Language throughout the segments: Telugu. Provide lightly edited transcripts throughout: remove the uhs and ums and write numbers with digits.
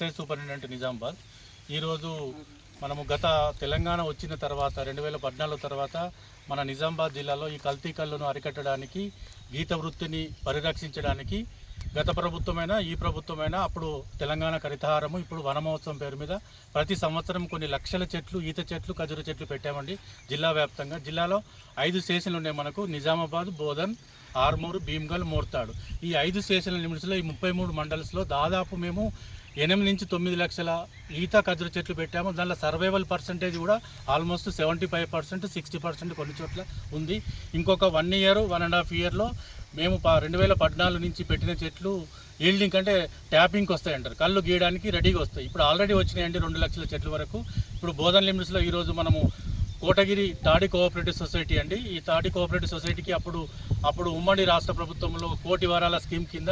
Excise superintendent Nizamabad. ఈరోజు మనము గత తెలంగాణ వచ్చిన తర్వాత 2014 తర్వాత మన నిజామాబాద్ జిల్లాలో ఈ కల్తీ కళ్ళను అరికట్టడానికి, గీత వృత్తిని పరిరక్షించడానికి గత ప్రభుత్వమైనా ఈ ప్రభుత్వమైనా అప్పుడు తెలంగాణ హరితహారము, ఇప్పుడు వనమహోత్సవం పేరు మీద ప్రతి సంవత్సరం కొన్ని లక్షల చెట్లు, ఈత చెట్లు, ఖజూర చెట్లు పెట్టామండి జిల్లా వ్యాప్తంగా. జిల్లాలో 5 స్టేషన్లు ఉన్నాయి మనకు: నిజామాబాద్, బోధన్, ఆర్మూరు, భీమ్గల్, మోర్తాడు. ఈ 5 స్టేషన్ల లిమిట్స్లో ఈ 33 మండల్స్లో దాదాపు మేము 8 నుంచి 9 లక్షల ఈత ఖజూర చెట్లు పెట్టాము. దానిలో సర్వైవల్ పర్సంటేజ్ కూడా ఆల్మోస్ట్ 75%, 60% కొన్ని చోట్ల ఉంది. ఇంకొక 1 ఇయర్, 1.5 ఇయర్లో మేము 2014 నుంచి పెట్టిన చెట్లు ఈల్డింగ్ అంటే ట్యాపింగ్కి వస్తాయి అంటారు, కళ్ళు గీయడానికి రెడీగా వస్తాయి. ఇప్పుడు ఆల్రెడీ వచ్చినాయండి 2 లక్షల చెట్ల వరకు. ఇప్పుడు బోధన్ లిమిట్స్లో ఈరోజు మనము కోటగిరి తాడి కోఆపరేటివ్ సొసైటీ అండి. ఈ తాడి కోఆపరేటివ్ సొసైటీకి అప్పుడు ఉమ్మడి రాష్ట్ర ప్రభుత్వంలో 1 కోటి వరాల స్కీమ్ కింద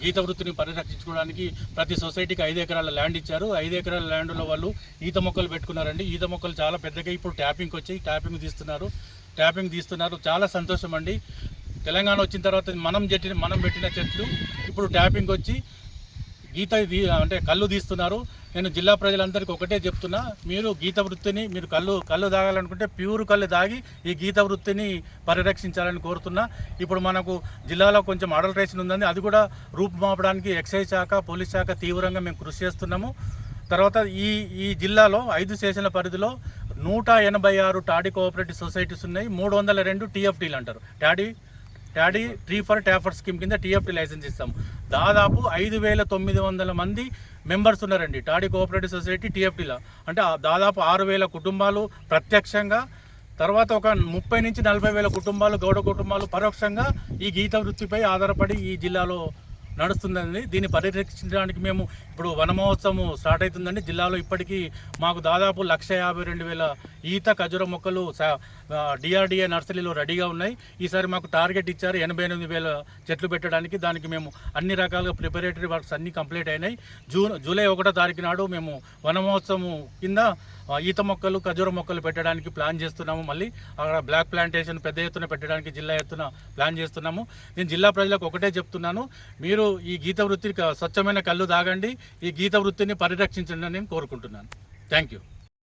గీత వృత్తిని పరిరక్షించుకోవడానికి ప్రతి సొసైటీకి 5 ఎకరాల ల్యాండ్ ఇచ్చారు. 5 ఎకరాల ల్యాండ్లో వాళ్ళు ఈత మొక్కలు పెట్టుకున్నారండి. ఈత మొక్కలు చాలా పెద్దగా ఇప్పుడు ట్యాపింగ్కి వచ్చి ట్యాపింగ్ తీస్తున్నారు. చాలా సంతోషం అండి. తెలంగాణ వచ్చిన తర్వాత మనం పెట్టిన చెట్లు ఇప్పుడు ట్యాపింగ్ వచ్చి అంటే కళ్ళు తీస్తున్నారు. నేను జిల్లా ప్రజలందరికీ ఒకటే చెప్తున్నా, మీరు గీత వృత్తిని, మీరు కళ్ళు తాగాలనుకుంటే ప్యూర్ కళ్ళు తాగి ఈ గీత వృత్తిని పరిరక్షించాలని కోరుతున్నా. ఇప్పుడు మనకు జిల్లాలో కొంచెం అడల్ట్రేషన్ ఉందని, అది కూడా రూపుమాపడానికి ఎక్సైజ్ శాఖ, పోలీస్ శాఖ తీవ్రంగా మేము కృషి చేస్తున్నాము. తర్వాత ఈ జిల్లాలో 5 స్టేషన్ల పరిధిలో 186 టాడీ కోఆపరేటివ్ సొసైటీస్ ఉన్నాయి. 302 TFTలు అంటారు, టాడీ ట్రీ ఫర్ ట్యాఫర్ స్కీమ్ కింద TFT లైసెన్స్ ఇస్తాము. దాదాపు 5,900 మంది మెంబర్స్ ఉన్నారండి టాడీ కోఆపరేటివ్ సొసైటీ TFTలో. అంటే దాదాపు 6,000 కుటుంబాలు ప్రత్యక్షంగా, తర్వాత ఒక 30 నుంచి 40,000 కుటుంబాలు, గౌడ కుటుంబాలు పరోక్షంగా ఈ గీత వృత్తిపై ఆధారపడి ఈ జిల్లాలో నడుస్తుందండి. దీన్ని పరిరక్షించడానికి మేము ఇప్పుడు వనమహోత్సవం స్టార్ట్ అవుతుందండి. జిల్లాలో ఇప్పటికీ మాకు దాదాపు 152,000 ఈత ఖజూర మొక్కలు DRDA నర్సరీలో రెడీగా ఉన్నాయి. ఈసారి మాకు టార్గెట్ ఇచ్చారు 88,000 చెట్లు పెట్టడానికి. దానికి మేము అన్ని రకాలుగా ప్రిపరేటరీ వర్క్స్ అన్నీ కంప్లీట్ అయినాయి. జూలై 1వ తారీఖు నాడు మేము వనమహోత్సవం కింద ఈత మొక్కలు, ఖజూర మొక్కలు పెట్టడానికి ప్లాన్ చేస్తున్నాము. మళ్ళీ అక్కడ బ్లాక్ ప్లాంటేషన్ పెద్ద ఎత్తున పెట్టడానికి జిల్లా ఎత్తున ప్లాన్ చేస్తున్నాము. నేను జిల్లా ప్రజలకు ఒకటే చెప్తున్నాను, మీరు ఈ గీత వృత్తిని, స్వచ్ఛమైన కళ్ళు తాగండి, ఈ గీత వృత్తిని పరిరక్షించండి అని నేను కోరుకుంటున్నాను. Thank you.